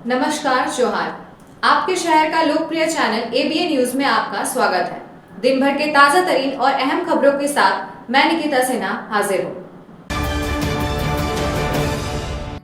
नमस्कार जोहार। आपके शहर का लोकप्रिय चैनल एबीए न्यूज में आपका स्वागत है। दिन भर के ताजा तरीन और अहम खबरों के साथ मैं निकिता सिन्हा हाजिर हूँ।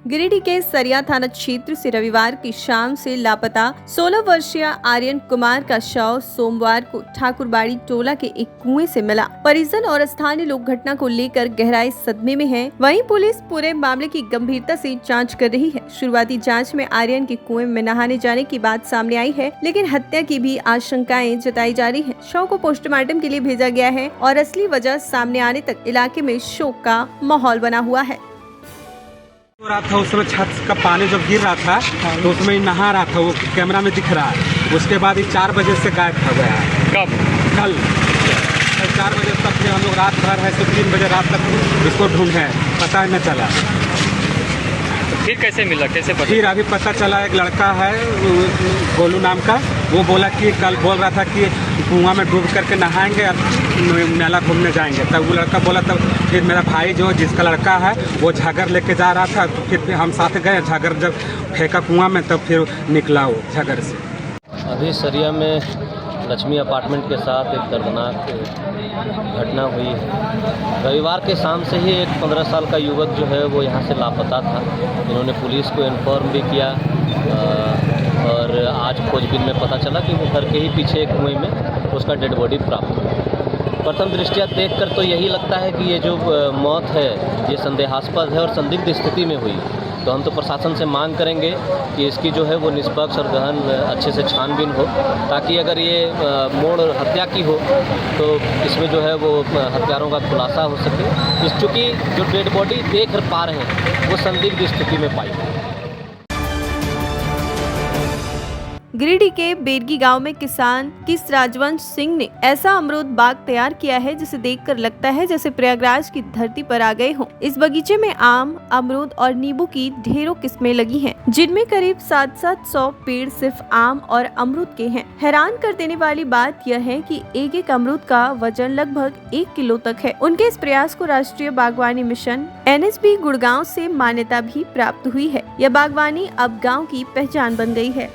गिरिडीह के सरिया थाना क्षेत्र से रविवार की शाम से लापता 16 वर्षीय आर्यन कुमार का शव सोमवार को ठाकुरबाड़ी टोला के एक कुएं से मिला। परिजन और स्थानीय लोग घटना को लेकर गहराई सदमे में हैं। वहीं पुलिस पूरे मामले की गंभीरता से जांच कर रही है। शुरुआती जांच में आर्यन के कुएं में नहाने जाने की बात सामने आई है, लेकिन हत्या की भी आशंकाएं जताई जा रही है। शव को पोस्टमार्टम के लिए भेजा गया है और असली वजह सामने आने तक इलाके में शोक का माहौल बना हुआ है। रहा था उस समय छत का पानी जब गिर रहा था तो उसमें नहा रहा था, वो कैमरा में दिख रहा है। उसके बाद 4 बजे से गायब हो गया है। कब? कल 4 बजे तक फिर हम लोग रात भर है तो 3 बजे रात तक इसको ढूंढे, पता ही न चला। तो फिर कैसे मिला, कैसे पता? फिर अभी पता चला एक लड़का है गोलू नाम का, वो बोला कि कल बोल रहा था कि कुआं में डूब करके नहाएंगे और मेला घूमने जाएंगे। तब वो लड़का बोला, तब फिर मेरा भाई जो जिसका लड़का है वो झागर लेके जा रहा था, तो फिर हम साथ गए। झागर जब फेंका कुआं में तब फिर निकला वो झागर से। अभी सरिया में लक्ष्मी अपार्टमेंट के साथ एक दर्दनाक घटना हुई है। रविवार के शाम से ही एक 15 साल का युवक जो है वो यहाँ से लापता था। इन्होंने पुलिस को इन्फॉर्म भी किया और आज खोजबीन में पता चला कि वो घर के ही पीछे एक कुएं में उसका डेड बॉडी प्राप्त हुआ। प्रथम दृष्टया देखकर तो यही लगता है कि ये जो मौत है ये संदेहास्पद है और संदिग्ध स्थिति में हुई। तो हम तो प्रशासन से मांग करेंगे कि इसकी जो है वो निष्पक्ष और गहन अच्छे से छानबीन हो, ताकि अगर ये मोड़ हत्या की हो तो इसमें जो है वो हत्यारों का खुलासा हो सके। चूँकि जो डेड बॉडी देख पा रहे हैं वो संदिग्ध स्थिति में पाई है। गिरिडीह के बेरगी गांव में किसान किस राजवंश सिंह ने ऐसा अमरूद बाग तैयार किया है जिसे देखकर लगता है जैसे प्रयागराज की धरती पर आ गए हों। इस बगीचे में आम, अमरूद और नींबू की ढेरों किस्में लगी हैं, जिनमें करीब 700 पेड़ सिर्फ आम और अमरूद के हैं। हैरान कर देने वाली बात यह है कि एक अमरूद का वजन लगभग 1 किलो तक है। उनके इस प्रयास को राष्ट्रीय बागवानी मिशन NSB गुड़गांव से मान्यता भी प्राप्त हुई है। यह बागवानी अब गाँव की पहचान बन गयी है।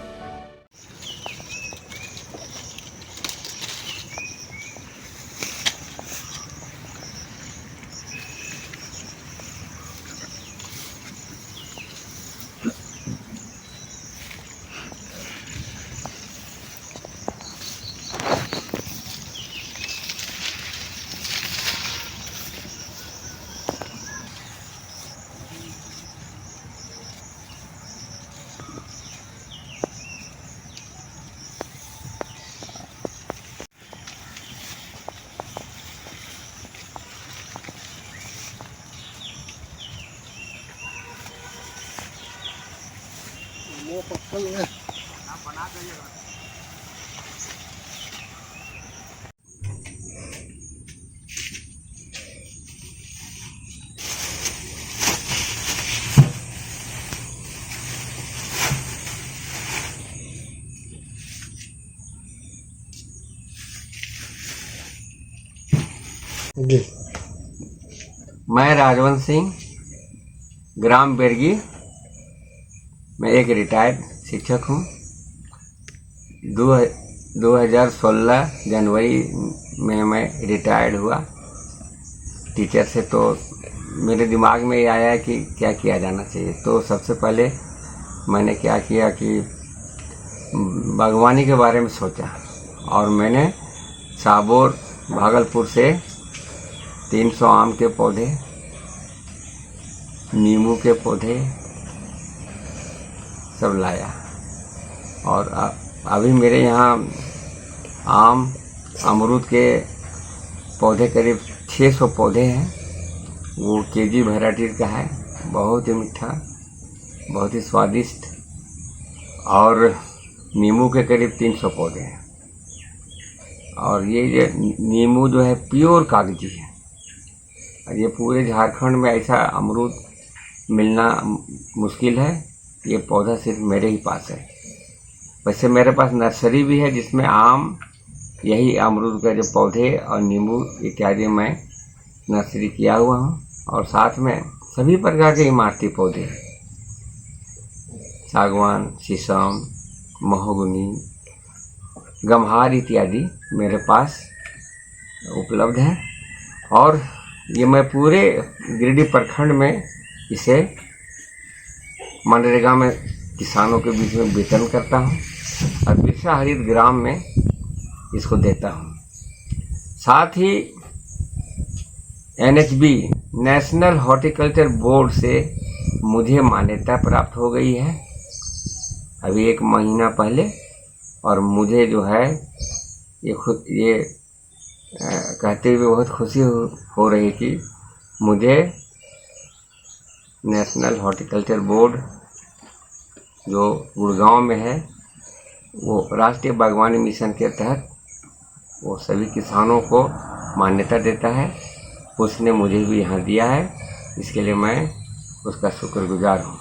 मैं राजवंश सिंह, ग्राम बेरगी में एक रिटायर्ड शिक्षक हूँ। 2016 जनवरी में मैं रिटायर्ड हुआ टीचर से। तो मेरे दिमाग में ये आया कि क्या किया जाना चाहिए। तो सबसे पहले मैंने क्या किया कि बागवानी के बारे में सोचा और मैंने साबोर भागलपुर से 300 आम के पौधे, नींबू के पौधे सब लाया। और अभी मेरे यहाँ आम, अमरूद के पौधे करीब 600 पौधे हैं। वो केजी वैरायटी का है, बहुत ही मीठा, बहुत ही स्वादिष्ट। और नींबू के करीब 300 पौधे हैं। और ये नींबू जो है प्योर कागजी है। ये पूरे झारखंड में ऐसा अमरूद मिलना मुश्किल है। ये पौधा सिर्फ मेरे ही पास है। वैसे मेरे पास नर्सरी भी है जिसमें आम, यही अमरूद का जो पौधे और नींबू इत्यादि मैं नर्सरी किया हुआ हूँ। और साथ में सभी प्रकार के इमारती पौधे सागवान, शीशम, महोगनी, गम्हार इत्यादि मेरे पास उपलब्ध है। और ये मैं पूरे गिरिडीह प्रखंड में इसे मनरेगा में किसानों के बीच में वितरण करता हूँ और बिरसा हरित ग्राम में इसको देता हूँ। साथ ही NHB नेशनल हॉर्टिकल्चर बोर्ड से मुझे मान्यता प्राप्त हो गई है अभी 1 महीना पहले, और मुझे जो है ये कहते हुए बहुत खुशी हो रही कि मुझे नेशनल हॉर्टिकल्चर बोर्ड जो गुड़गांव में है, वो राष्ट्रीय बागवानी मिशन के तहत वो सभी किसानों को मान्यता देता है। उसने मुझे भी यहाँ दिया है, इसके लिए मैं उसका शुक्रगुजार हूँ।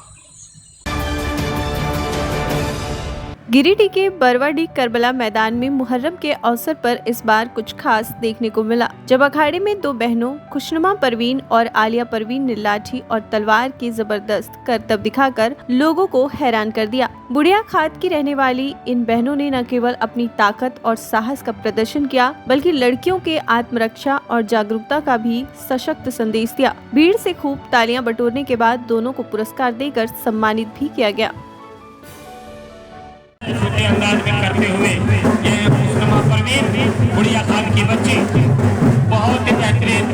गिरिडीह के बरवाडीह करबला मैदान में मुहर्रम के अवसर पर इस बार कुछ खास देखने को मिला, जब अखाड़े में 2 बहनों खुशनुमा परवीन और आलिया परवीन ने लाठी और तलवार के जबरदस्त करतब दिखाकर लोगों को हैरान कर दिया। बुढ़िया खात की रहने वाली इन बहनों ने न केवल अपनी ताकत और साहस का प्रदर्शन किया, बल्कि लड़कियों के आत्मरक्षा और जागरूकता का भी सशक्त संदेश दिया। भीड़ से खूब तालियां बटोरने के बाद दोनों को पुरस्कार देकर सम्मानित भी किया गया। छोटे अंदाज में करते हुए ये खुशनुमा परवीन बुढ़िया खान की बच्ची बहुत ही बेहतरीन,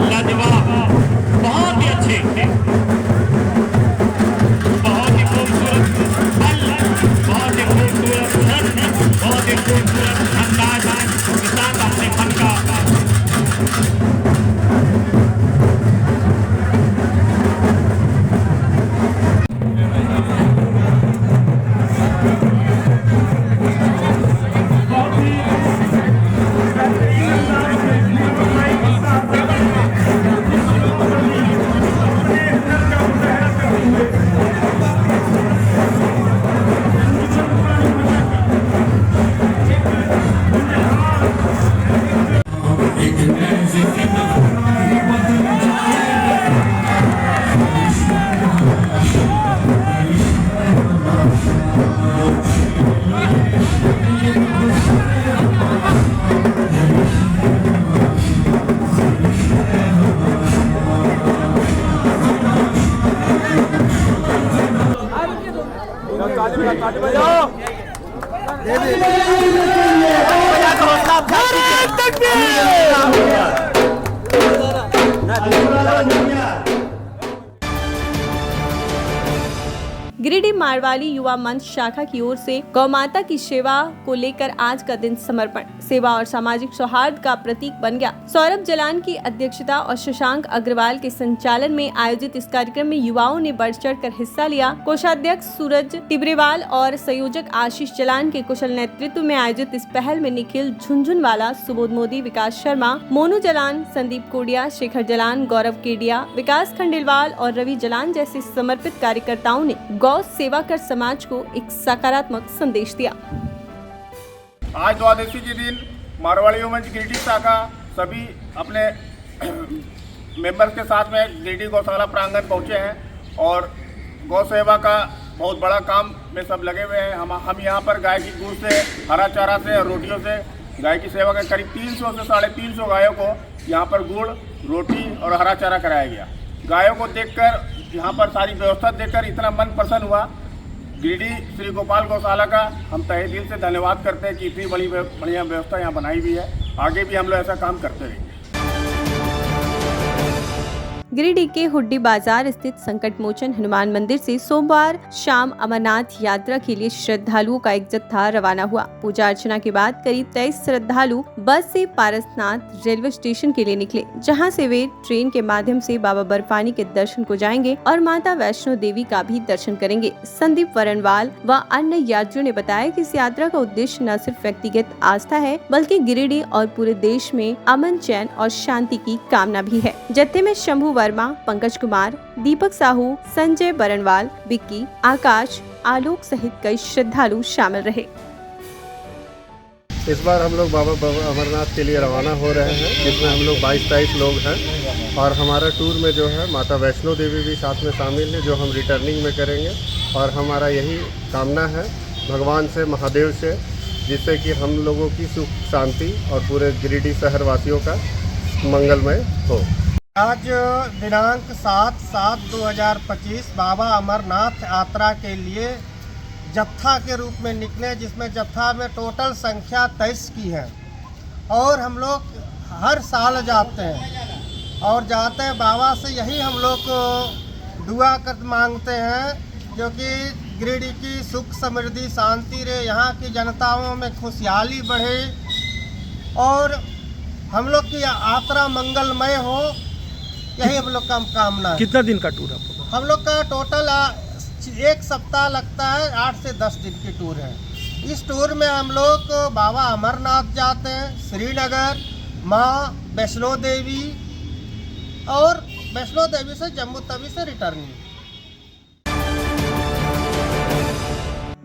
लाजवाब, बहुत ही अच्छे, बहुत ही खूबसूरत पल, बहुत ही खूबसूरत क्षण, बहुत ही खूबसूरत अंदाज के साथ अपने फन का गिरिडीह मारवाड़ी युवा मंच शाखा की ओर से गौमाता की सेवा को लेकर आज का दिन समर्पण, सेवा और सामाजिक सौहार्द का प्रतीक बन गया। सौरभ जलान की अध्यक्षता और शशांक अग्रवाल के संचालन में आयोजित इस कार्यक्रम में युवाओं ने बढ़ चढ़कर हिस्सा लिया। कोषाध्यक्ष सूरज टिब्रेवाल और संयोजक आशीष जलान के कुशल नेतृत्व में आयोजित इस पहल में निखिल झुंझुनवाला, सुबोध मोदी, विकास शर्मा, मोनू जलान, संदीप कोडिया, शेखर जलान, गौरव केडिया, विकास खंडेलवाल और रवि जलान जैसे समर्पित कार्यकर्ताओं ने गौ सेवा कर समाज को एक सकारात्मक संदेश दिया। आज द्वादशी के दिन मारवाड़ी मंच गिरिडीह शाखा सभी अपने मेंबर्स के साथ में गिरिडीह गौशाला प्रांगण पहुंचे हैं और गौ सेवा का बहुत बड़ा काम में सब लगे हुए हैं। हम यहाँ पर गाय की दूध से, हरा चारा से और रोटियों से गाय की सेवा का करीब 300 से 350 गायों को यहाँ पर गुड़, रोटी और हरा चारा कराया गया। गायों को देखकर, यहाँ पर सारी व्यवस्था देखकर इतना मन प्रसन्न हुआ। गिरिडीह श्री गोपाल गौशाला का हम तहे दिल से धन्यवाद करते हैं कि इतनी बढ़िया व्यवस्था यहाँ बनाई हुई है। आगे भी हम लोग ऐसा काम करते रहेंगे। गिरिडीह के हुड्डी बाजार स्थित संकट मोचन हनुमान मंदिर से सोमवार शाम अमरनाथ यात्रा के लिए श्रद्धालुओं का एक जत्था रवाना हुआ। पूजा अर्चना के बाद करीब 23 श्रद्धालु बस से पारसनाथ रेलवे स्टेशन के लिए निकले, जहां से वे ट्रेन के माध्यम से बाबा बर्फानी के दर्शन को जाएंगे और माता वैष्णो देवी का भी दर्शन करेंगे। संदीप वरणवाल व अन्य यात्रियों ने बताया कि इस यात्रा का उद्देश्य न सिर्फ व्यक्तिगत आस्था है, बल्कि गिरिडीह और पूरे देश में अमन, चैन और शांति की कामना भी है। जत्थे में शंभू वर्मा, पंकज कुमार, दीपक साहू, संजय बरनवाल, विक्की, आकाश, आलोक सहित कई श्रद्धालु शामिल रहे। इस बार हम लोग बाबा अमरनाथ के लिए रवाना हो रहे हैं, जिसमें हम लोग 22-23 लोग हैं और हमारा टूर में जो है माता वैष्णो देवी भी साथ में शामिल है, जो हम रिटर्निंग में करेंगे। और हमारा यही कामना है भगवान से, महादेव से, जिससे कि हम लोगों की सुख शांति और पूरे गिरिडीह शहर वासियों का मंगलमय हो। आज दिनांक 7/7/2025 बाबा अमरनाथ यात्रा के लिए जत्था के रूप में निकले, जिसमें जत्था में टोटल संख्या 23 की है। और हम लोग हर साल जाते हैं और जाते हैं बाबा से यही हम लोग दुआ कर मांगते हैं, जो कि गिरिडीह की सुख समृद्धि शांति रहे, यहाँ की जनताओं में खुशहाली बढ़े और हम लोग की यात्रा मंगलमय हो, यही हम लोग का कामना है। कितना दिन का टूर है? हम लोग का टोटल 1 सप्ताह लगता है, 8 से 10 दिन की टूर है। इस टूर में हम लोग बाबा अमरनाथ जाते हैं, श्रीनगर, माँ वैष्णो देवी और वैष्णो देवी से जम्मू तवी से रिटर्निंग।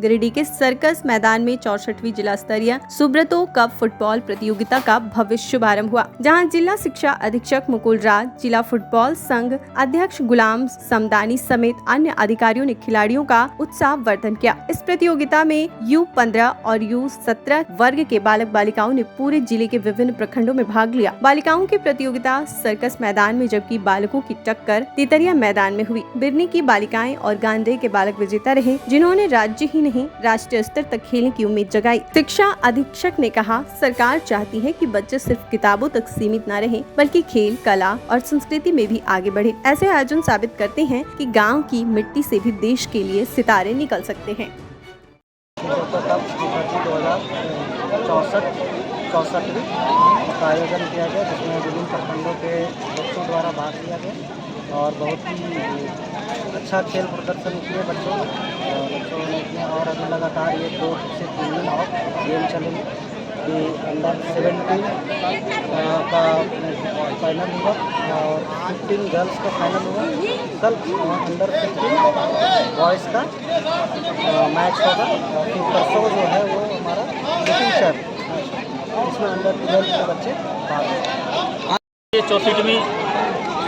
गिरिडीह के सर्कस मैदान में 64वीं जिला स्तरीय सुब्रतो कप फुटबॉल प्रतियोगिता का भव्य शुभारंभ हुआ, जहां जिला शिक्षा अधीक्षक मुकुल राज, जिला फुटबॉल संघ अध्यक्ष गुलाम समदानी समेत अन्य अधिकारियों ने खिलाड़ियों का उत्साहवर्धन किया। इस प्रतियोगिता में U15 और U17 वर्ग के बालक बालिकाओं ने पूरे जिले के विभिन्न प्रखंडों में भाग लिया। बालिकाओं की प्रतियोगिता सर्कस मैदान में, जबकि बालकों की टक्कर तितरिया मैदान में हुई। बिरनी की बालिकाएं और गांधे के बालक विजेता रहे, जिन्होंने राज्य ही नहीं राष्ट्रीय स्तर तक खेलने की उम्मीद जगाई। शिक्षा अधीक्षक ने कहा, सरकार चाहती है कि बच्चे सिर्फ किताबों तक सीमित न रहें, बल्कि खेल, कला और संस्कृति में भी आगे बढ़े। ऐसे आयोजन साबित करते हैं कि गांव की मिट्टी से भी देश के लिए सितारे निकल सकते हैं। 64वीं का आयोजन किया गया, जिसमें विभिन्न प्रखंडों के बच्चों द्वारा भाग लिया गया और बहुत ही अच्छा खेल प्रदर्शन किए बच्चों ने किया। और अभी लगातार ये 2 से 3 दिन और गेम चलेंगे। ये अंडर 17 का फाइनल हुआ और 15 गर्ल्स का फाइनल हुआ। कल अंडर 15 बॉयज़ का मैच होगा और फिर परसों जो है वो हमारा टीचर, इसमें अंडर 12 के बच्चे भाग। ये 64वीं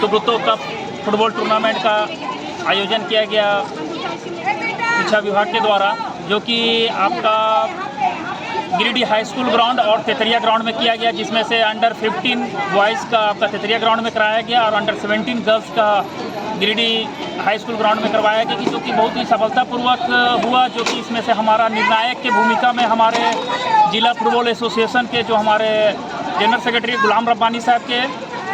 सुब्रतो कप फुटबॉल टूर्नामेंट का आयोजन किया गया शिक्षा विभाग के द्वारा, जो कि आपका गिरिडीह हाई स्कूल ग्राउंड और तेतरिया ग्राउंड में किया गया, जिसमें से अंडर 15 बॉयज़ का आपका तेतरिया ग्राउंड में कराया गया और अंडर 17 गर्ल्स का गिरिडीह हाई स्कूल ग्राउंड में करवाया गया, जो कि बहुत ही सफलतापूर्वक हुआ। जो कि इसमें से हमारा निर्णायक की भूमिका में हमारे जिला फुटबॉल एसोसिएशन के जो हमारे जनरल सेक्रेटरी गुलाम रब्बानी साहब के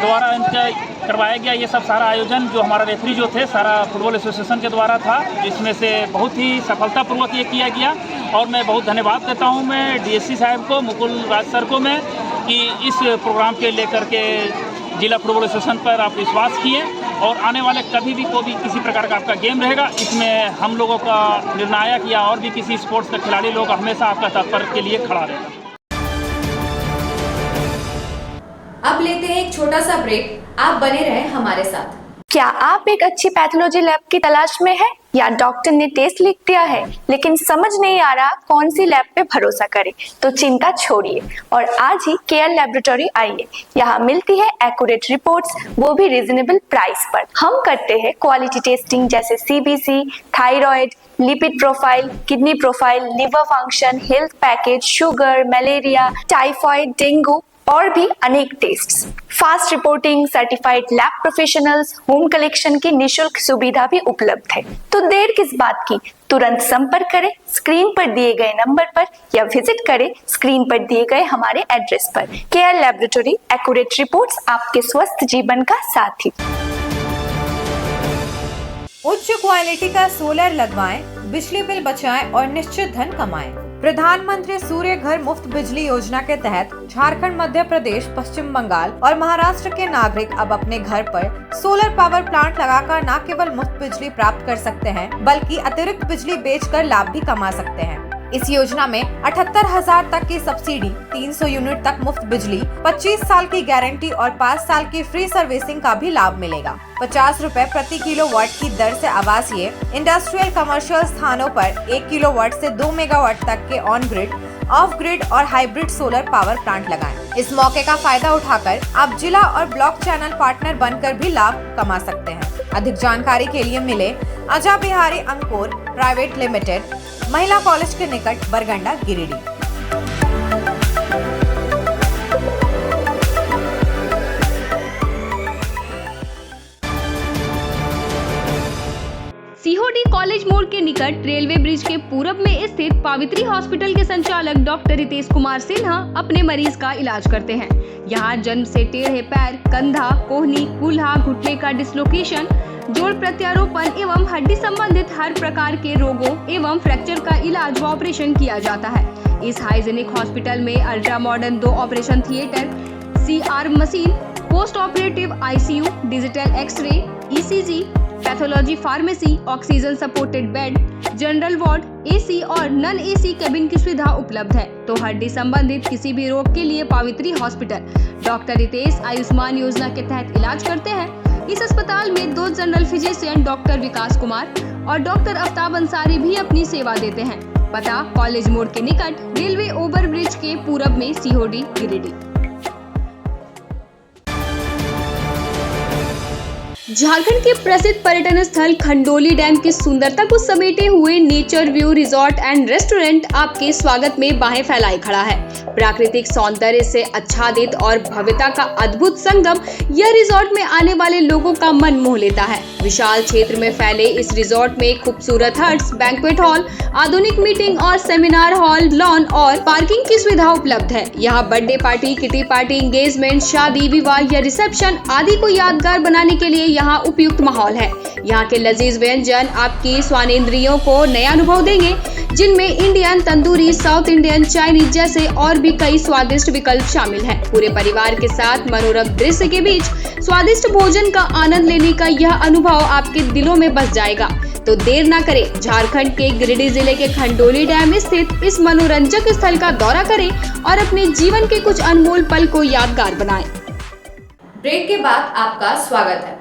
द्वारा इनका करवाया गया। ये सब सारा आयोजन जो हमारा रेफरी जो थे सारा फुटबॉल एसोसिएशन के द्वारा था, जिसमें से बहुत ही सफलतापूर्वक ये किया गया। और मैं बहुत धन्यवाद देता हूँ मैं डीएससी साहब को, मुकुल राज सर को, मैं कि इस प्रोग्राम के लेकर के जिला फुटबॉल एसोसिएशन पर आप विश्वास किए और आने वाले कभी भी कोई भी किसी प्रकार का आपका गेम रहेगा, इसमें हम लोगों का निर्णायक या और भी किसी स्पोर्ट्स का खिलाड़ी लोग हमेशा आपका तत्पर के लिए खड़ा रहेगा। अब लेते हैं एक छोटा सा ब्रेक, आप बने रहें हमारे साथ। क्या आप एक अच्छी पैथोलॉजी लैब की तलाश में हैं या डॉक्टर ने टेस्ट लिख दिया है लेकिन समझ नहीं आ रहा कौन सी लैब पे भरोसा करें? तो चिंता छोड़िए और आज ही केयर लैबोरेटरी आइए। यहाँ मिलती है एक्यूरेट रिपोर्ट्स, वो भी रीजनेबल प्राइस पर। हम करते हैं क्वालिटी टेस्टिंग जैसे CBC, thyroid, lipid profile, kidney profile, liver function, health package, sugar, malaria, typhoid, dengue और भी अनेक tests. Fast reporting, certified lab professionals, home collection की निशुल्क सुविधा भी उपलब्ध है। तो देर किस बात की, तुरंत संपर्क करें स्क्रीन पर दिए गए नंबर पर या विजिट करें स्क्रीन पर दिए गए हमारे एड्रेस पर। केयर लैबोरेटरी, एक्यूरेट रिपोर्ट्स, आपके स्वस्थ जीवन का साथी। उच्च क्वालिटी का सोलर लगवाएं, बिजली बिल बचाएं और निश्चित धन कमाएं। प्रधानमंत्री सूर्य घर मुफ्त बिजली योजना के तहत झारखंड, मध्य प्रदेश, पश्चिम बंगाल और महाराष्ट्र के नागरिक अब अपने घर पर सोलर पावर प्लांट लगाकर न केवल मुफ्त बिजली प्राप्त कर सकते हैं, बल्कि अतिरिक्त बिजली बेचकर लाभ भी कमा सकते हैं। इस योजना में 78,000 तक की सब्सिडी, 300 यूनिट तक मुफ्त बिजली, 25 साल की गारंटी और 5 साल की फ्री सर्विसिंग का भी लाभ मिलेगा। 50 रुपए प्रति किलोवाट की दर से आवासीय, इंडस्ट्रियल, कमर्शियल स्थानों पर 1 किलोवाट से 2 मेगावाट तक के ऑन ग्रिड, ऑफ ग्रिड और हाइब्रिड सोलर पावर प्लांट लगाएं। इस मौके का फायदा उठाकर आप जिला और ब्लॉक चैनल पार्टनर बनकर भी लाभ कमा सकते हैं। अधिक जानकारी के लिए मिले अजय बिहारी अंकुर प्राइवेट लिमिटेड, महिला कॉलेज के निकट बरगंडा, गिरिडीह। सीहोडी कॉलेज मोड़ के निकट रेलवे ब्रिज के पूरब में स्थित पावित्री हॉस्पिटल के संचालक डॉक्टर रितेश कुमार सिन्हा अपने मरीज का इलाज करते हैं। यहाँ जन्म से टेढ़े पैर, कंधा, कोहनी, कूल्हा, घुटने का डिसलोकेशन, जोड़ प्रत्यारोपण एवं हड्डी संबंधित हर प्रकार के रोगों एवं फ्रैक्चर का इलाज व ऑपरेशन किया जाता है। इस हाइजेनिक हॉस्पिटल में ultra modern 2 operation theatre, CR machine, post operative ICU, digital x-ray, ECG, pathology pharmacy, oxygen supported bed, general ward, AC और नॉन AC केबिन की सुविधा उपलब्ध है। तो हड्डी संबंधित किसी भी रोग के लिए पावित्री हॉस्पिटल डॉक्टर रितेश आयुष्मान योजना के तहत इलाज करते हैं। इस अस्पताल में 2 जनरल फिजिशियन डॉक्टर विकास कुमार और डॉक्टर आफ्ताब अंसारी भी अपनी सेवा देते हैं। पता कॉलेज मोड़ के निकट रेलवे ओवर ब्रिज के पूरब में, सीहोडी, गिरिडीह। झारखंड के प्रसिद्ध पर्यटन स्थल खंडोली डैम की सुंदरता को समेटे हुए nature view resort and restaurant आपके स्वागत में बाहें फैलाए खड़ा है। प्राकृतिक सौंदर्य से आच्छादित और भव्यता का अद्भुत संगम यह रिजॉर्ट में आने वाले लोगों का मन मोह लेता है। विशाल क्षेत्र में फैले इस रिजॉर्ट में खूबसूरत हट्स, बैंक्वेट हॉल, आधुनिक मीटिंग और सेमिनार हॉल, लॉन और पार्किंग की सुविधा उपलब्ध है। यहाँ birthday party, kitty party, engagement, शादी, विवाह या रिसेप्शन आदि को यादगार बनाने के लिए यहाँ उपयुक्त माहौल है। यहाँ के लजीज व्यंजन आपकी स्वानेंद्रियों को नया अनुभव देंगे, जिनमें Indian, tandoori, south Indian, Chinese जैसे और भी कई स्वादिष्ट विकल्प शामिल हैं। पूरे परिवार के साथ मनोरम दृश्य के बीच स्वादिष्ट भोजन का आनंद लेने का यह अनुभव आपके दिलों में बस जाएगा। तो देर ना करें, झारखंड के गिरिडीह जिले के खंडोली डैम स्थित इस मनोरंजक स्थल का दौरा करें और अपने जीवन के कुछ अनमोल पल को यादगार बनाएं। ब्रेक के बाद आपका स्वागत है।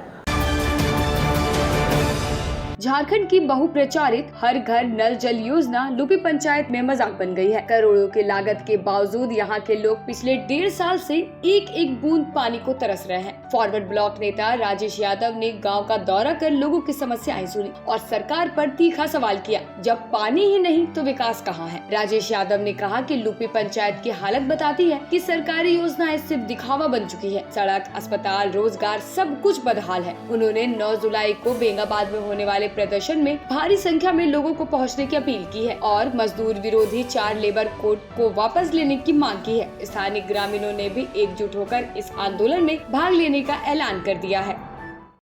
झारखंड की बहुप्रचारित हर घर नल जल योजना लुपी पंचायत में मजाक बन गई है। करोड़ों की लागत के बावजूद यहाँ के लोग पिछले 1.5 साल से एक एक बूंद पानी को तरस रहे हैं। फॉरवर्ड ब्लॉक नेता राजेश यादव ने गांव का दौरा कर लोगों की समस्याएं सुनी और सरकार पर तीखा सवाल किया, जब पानी ही नहीं तो विकास कहाँ है। राजेश यादव ने कहा कि लुपी पंचायत की हालत बताती है कि सरकारी योजनाएं सिर्फ दिखावा बन चुकी है। सड़क, अस्पताल, रोजगार सब कुछ बदहाल है। उन्होंने 9 जुलाई को बेंगाबाद में होने वाले प्रदर्शन में भारी संख्या में लोगों को पहुंचने की अपील की है और मजदूर विरोधी 4 लेबर कोड को वापस लेने की मांग की है। स्थानीय ग्रामीणों ने भी एकजुट होकर इस आंदोलन में भाग लेने का ऐलान कर दिया है।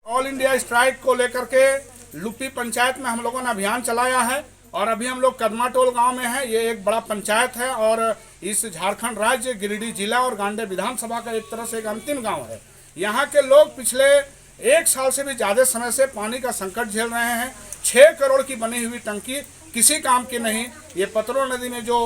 ऑल इंडिया स्ट्राइक को लेकर के लुपी पंचायत में हम लोगों ने अभियान चलाया है और अभी हम लोग कदमाटोल गांव में है। ये एक बड़ा पंचायत है और इस झारखंड राज्य, गिरिडीह जिला और गांडे विधानसभा का एक तरह से एक अंतिम गाँव है। यहाँ के लोग पिछले 1 साल से भी ज्यादा समय से पानी का संकट झेल रहे हैं। 6 करोड़ की बनी हुई टंकी किसी काम की नहीं। ये पतरो नदी में जो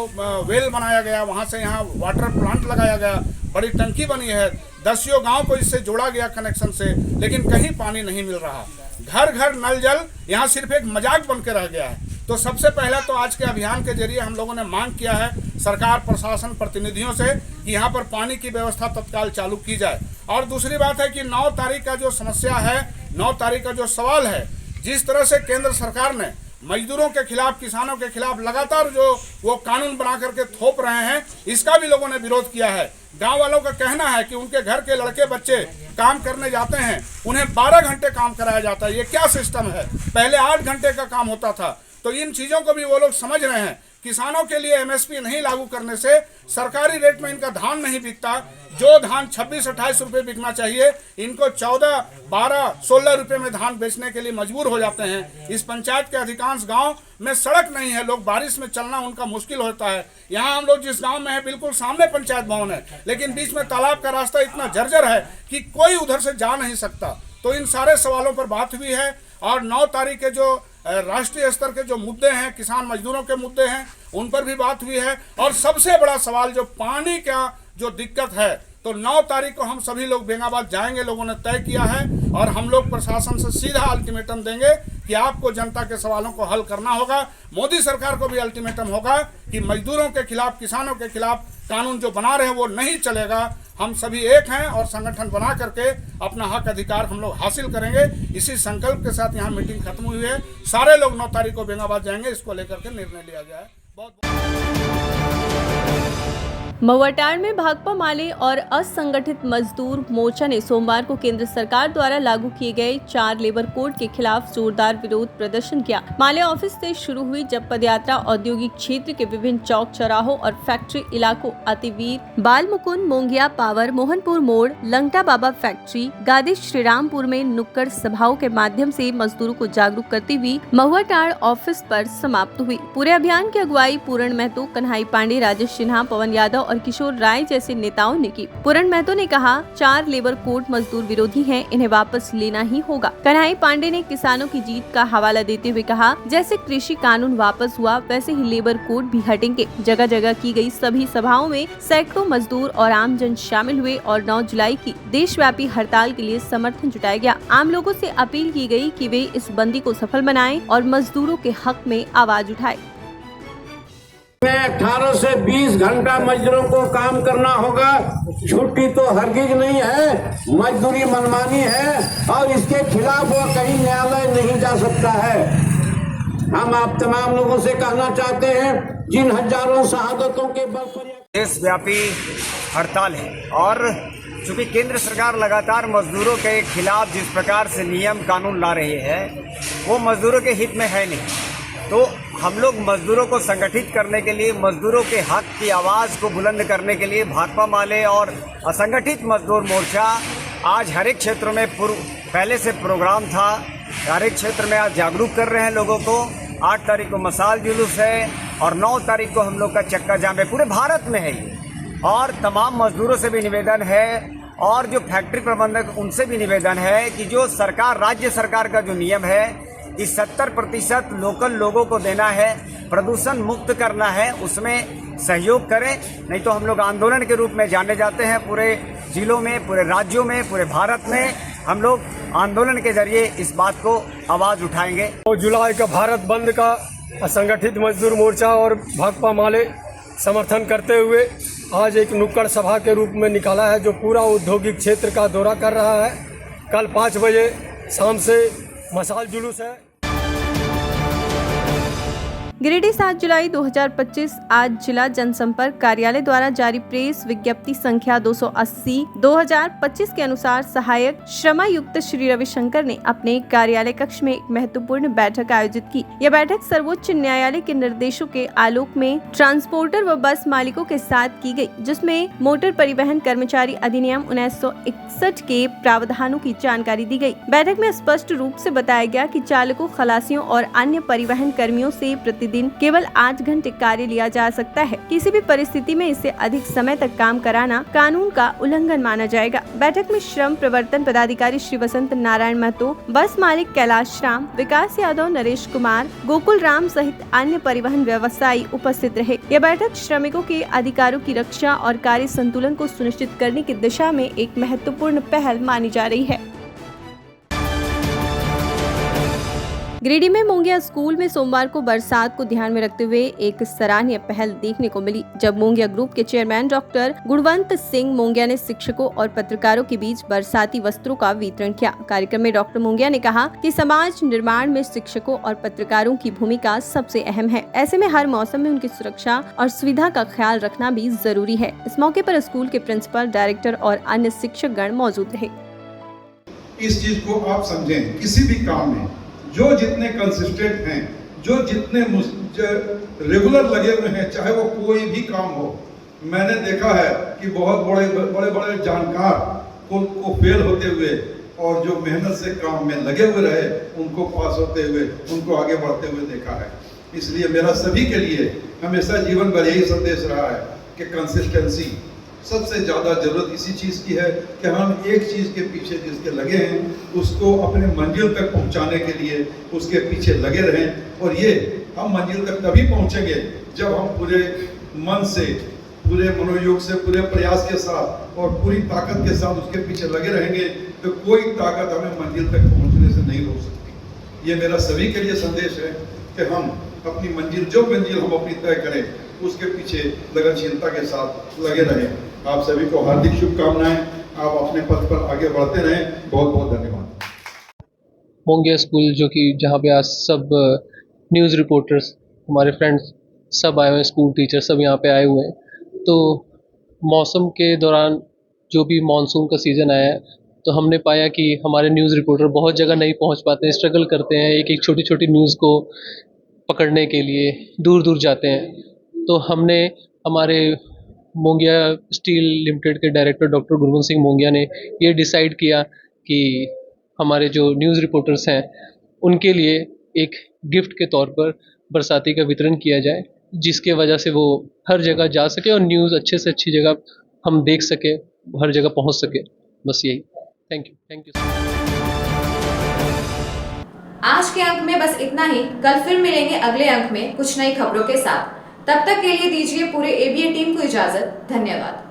वेल बनाया गया, वहाँ से यहाँ वाटर प्लांट लगाया गया, बड़ी टंकी बनी है, 10 गांव को इससे जोड़ा गया कनेक्शन से, लेकिन कहीं पानी नहीं मिल रहा। घर घर नल जल यहाँ सिर्फ एक मजाक बन के रह गया है। तो सबसे पहला तो आज के अभियान के जरिए हम लोगों ने मांग किया है सरकार, प्रशासन, प्रतिनिधियों से कि यहाँ पर पानी की व्यवस्था तत्काल चालू की जाए। और दूसरी बात है कि 9 तारीख का जो समस्या है, 9 तारीख का जो सवाल है, जिस तरह से केंद्र सरकार ने मजदूरों के खिलाफ, किसानों के खिलाफ लगातार जो वो कानून बना करके थोप रहे हैं, इसका भी लोगों ने विरोध किया है। गांव वालों का कहना है कि उनके घर के लड़के बच्चे काम करने जाते हैं, उन्हें 12 घंटे काम कराया जाता है। ये क्या सिस्टम है? पहले 8 घंटे का काम होता था। तो इन चीज़ों को भी वो लोग समझ रहे हैं। किसानों के लिए MSP नहीं लागू करने से सरकारी रेट में इनका धान नहीं बिकता। जो धान 26-28 रुपये बिकना चाहिए, इनको 14, 12, 16 रुपये में धान बेचने के लिए मजबूर हो जाते हैं। इस पंचायत के अधिकांश गांव में सड़क नहीं है, लोग बारिश में चलना उनका मुश्किल होता है। यहाँ हम लोग जिस गांव में है, बिल्कुल सामने पंचायत भवन है, लेकिन बीच में तालाब का रास्ता इतना जर्जर है कि कोई उधर से जा नहीं सकता। तो इन सारे सवालों पर बात हुई है और 9 तारीख के जो राष्ट्रीय स्तर के जो मुद्दे हैं, किसान मजदूरों के मुद्दे हैं, उन पर भी बात हुई है। और सबसे बड़ा सवाल जो पानी का जो दिक्कत है, तो 9 तारीख को हम सभी लोग बेंगाबाद जाएंगे, लोगों ने तय किया है। और हम लोग प्रशासन से सीधा अल्टीमेटम देंगे कि आपको जनता के सवालों को हल करना होगा। मोदी सरकार को भी अल्टीमेटम होगा कि मजदूरों के खिलाफ, किसानों के खिलाफ कानून जो बना रहे हैं वो नहीं चलेगा। हम सभी एक हैं और संगठन बना करके अपना हक अधिकार हम लोग हासिल करेंगे। इसी संकल्प के साथ यहाँ मीटिंग खत्म हुई है। सारे लोग 9 तारीख को बेंगाबाद जाएंगे, इसको लेकर के निर्णय लिया गया है। महुआटांड़ में भाकपा माले और असंगठित मजदूर मोर्चा ने सोमवार को केंद्र सरकार द्वारा लागू किए गए 4 लेबर कोड के खिलाफ जोरदार विरोध प्रदर्शन किया। माले ऑफिस से शुरू हुई जब पदयात्रा औद्योगिक क्षेत्र के विभिन्न चौक चौराहों और फैक्ट्री इलाकों अतिवीर बाल मुकुंद मोंगिया पावर मोहनपुर मोड़ लंगटा बाबा फैक्ट्री गादी श्रीरामपुर में नुक्कड़ सभाओं के माध्यम से मजदूरों को जागरूक करती हुई महुआटांड़ ऑफिस पर समाप्त हुई। पूरे अभियान की अगुवाई पूरण महतो, कन्हई पांडे, राजेश सिन्हा, पवन यादव और किशोर राय जैसे नेताओं ने की। पूरण महतो ने कहा, 4 लेबर कोड मजदूर विरोधी हैं, इन्हें वापस लेना ही होगा। कन्हई पांडे ने किसानों की जीत का हवाला देते हुए कहा, जैसे कृषि कानून वापस हुआ वैसे ही लेबर कोड भी हटेंगे। जगह जगह की गई सभी सभाओं में सैकड़ों मजदूर और आमजन शामिल हुए और 9 जुलाई की देशव्यापी हड़ताल के लिए समर्थन जुटाया गया। आम लोगों से अपील की गई कि वे इस बंदी को सफल बनाएं और मजदूरों के हक में आवाज उठाएं। 18 से 20 घंटा मजदूरों को काम करना होगा। छुट्टी तो हरगिज नहीं है, मजदूरी मनमानी है और इसके खिलाफ वो कहीं न्यायालय नहीं जा सकता है। हम आप तमाम लोगों से कहना चाहते हैं, जिन हजारों शहादतों के बल पर देशव्यापी हड़ताल है और चूंकि केंद्र सरकार लगातार मजदूरों के खिलाफ जिस प्रकार से नियम कानून ला रही है वो मजदूरों के हित में है नहीं, तो हम लोग मजदूरों को संगठित करने के लिए, मजदूरों के हक की आवाज़ को बुलंद करने के लिए भाकपा माले और असंगठित मजदूर मोर्चा आज हर एक क्षेत्रों में पहले से प्रोग्राम था, हर एक क्षेत्र में आज जागरूक कर रहे हैं लोगों को। 8 तारीख को मसाल जुलूस है और 9 तारीख को हम लोग का चक्का जाम है, पूरे भारत में है ये। और तमाम मजदूरों से भी निवेदन है और जो फैक्ट्री प्रबंधक उनसे भी निवेदन है कि जो सरकार, राज्य सरकार का जो नियम है कि 70% लोकल लोगों को देना है, प्रदूषण मुक्त करना है, उसमें सहयोग करें, नहीं तो हम लोग आंदोलन के रूप में जाने जाते हैं। पूरे जिलों में, पूरे राज्यों में, पूरे भारत में हम लोग आंदोलन के जरिए इस बात को आवाज़ उठाएंगे। 9 जुलाई का भारत बंद का असंगठित मजदूर मोर्चा और भाकपा माले समर्थन करते हुए आज एक नुक्कड़ सभा के रूप में निकाला है, जो पूरा औद्योगिक क्षेत्र का दौरा कर रहा है। कल 5 बजे शाम से मसाल जुलूस है। गिरिडीह 7 जुलाई 2025 आज जिला जनसंपर्क कार्यालय द्वारा जारी प्रेस विज्ञप्ति संख्या 280/2025 के अनुसार सहायक श्रमायुक्त श्री रविशंकर ने अपने कार्यालय कक्ष में एक महत्वपूर्ण बैठक आयोजित की। यह बैठक सर्वोच्च न्यायालय के निर्देशों के आलोक में ट्रांसपोर्टर व बस मालिकों के साथ की गई, जिसमें मोटर परिवहन कर्मचारी अधिनियम 1961 के प्रावधानों की जानकारी दी गई। बैठक में स्पष्ट रूप से बताया गया कि चालकों, खलासियों और अन्य परिवहन कर्मियों से प्रतिदिन केवल 8 घंटे कार्य लिया जा सकता है। किसी भी परिस्थिति में इससे अधिक समय तक काम कराना कानून का उल्लंघन माना जाएगा। बैठक में श्रम प्रवर्तन पदाधिकारी श्री वसंत नारायण महतो, बस मालिक कैलाश राम, विकास यादव, नरेश कुमार, गोकुल राम सहित अन्य परिवहन व्यवसायी उपस्थित रहे। यह बैठक श्रमिकों के अधिकारों की रक्षा और कार्य संतुलन को सुनिश्चित करने की दिशा में एक महत्वपूर्ण पहल मानी जा रही है। गिरिडीह में मोंगिया स्कूल में सोमवार को बरसात को ध्यान में रखते हुए एक सराहनीय पहल देखने को मिली, जब मोंगिया ग्रुप के चेयरमैन डॉक्टर गुणवंत सिंह मोंगिया ने शिक्षकों और पत्रकारों के बीच बरसाती वस्त्रों का वितरण किया। कार्यक्रम में डॉक्टर मोंगिया ने कहा कि समाज निर्माण में शिक्षकों और पत्रकारों की भूमिका सबसे अहम है। ऐसे में हर मौसम में उनकी सुरक्षा और सुविधा का ख्याल रखना भी जरूरी है। इस मौके पर स्कूल के प्रिंसिपल, डायरेक्टर और अन्य शिक्षक गण मौजूद रहे। इस चीज को आप समझें, किसी भी काम में जो जितने कंसिस्टेंट हैं, जो जितने रेगुलर लगे हुए हैं, चाहे वो कोई भी काम हो, मैंने देखा है कि बहुत बड़े जानकार को फेल होते हुए और जो मेहनत से काम में लगे हुए रहे उनको पास होते हुए, उनको आगे बढ़ते हुए देखा है। इसलिए मेरा सभी के लिए हमेशा जीवन भर यही संदेश रहा है कि कंसिस्टेंसी सबसे ज़्यादा जरूरत इसी चीज़ की है कि हम एक चीज़ के पीछे जिसके लगे हैं उसको अपने मंजिल तक पहुंचाने के लिए उसके पीछे लगे रहें। और ये हम मंजिल तक तभी पहुंचेंगे जब हम पूरे मन से, पूरे मनोयोग से, पूरे प्रयास के साथ और पूरी ताकत के साथ उसके पीछे लगे रहेंगे, तो कोई ताकत हमें मंजिल तक पहुँचने से नहीं रोक सकती। ये मेरा सभी के लिए संदेश है कि हम अपनी मंजिल, जो मंजिल हम अपनी तय करें, उसके पीछे लगनशीलता के साथ लगे रहें। आप सभी को हार्दिक शुभकामनाएं। आप अपने पथ पर आगे बढ़ते रहें। बहुत बहुत धन्यवाद। मोंगिया स्कूल जो कि जहाँ पे आज सब न्यूज़ रिपोर्टर्स, हमारे फ्रेंड्स सब आए हुए हैं, स्कूल टीचर सब यहाँ पे आए हुए हैं। तो मौसम के दौरान जो भी मानसून का सीज़न आया है, तो हमने पाया कि हमारे न्यूज़ रिपोर्टर बहुत जगह नहीं पहुँच पाते हैं, स्ट्रगल करते हैं एक एक छोटी छोटी न्यूज़ को पकड़ने के लिए, दूर दूर जाते हैं। तो हमने हमारे मोंगिया स्टील लिमिटेड के डायरेक्टर डॉक्टर गुरवंत सिंह मोंगिया ने ये डिसाइड किया कि हमारे जो न्यूज़ रिपोर्टर्स हैं उनके लिए एक गिफ्ट के तौर पर बरसाती का वितरण किया जाए, जिसके वजह से वो हर जगह जा सके और न्यूज़ अच्छे से अच्छी जगह हम देख सके, हर जगह पहुंच सके। बस यही। Thank you. आज के अंक में बस इतना ही। कल फिर मिलेंगे अगले अंक में कुछ नई खबरों के साथ। तब तक के लिए दीजिए पूरे ABN टीम को इजाजत। धन्यवाद।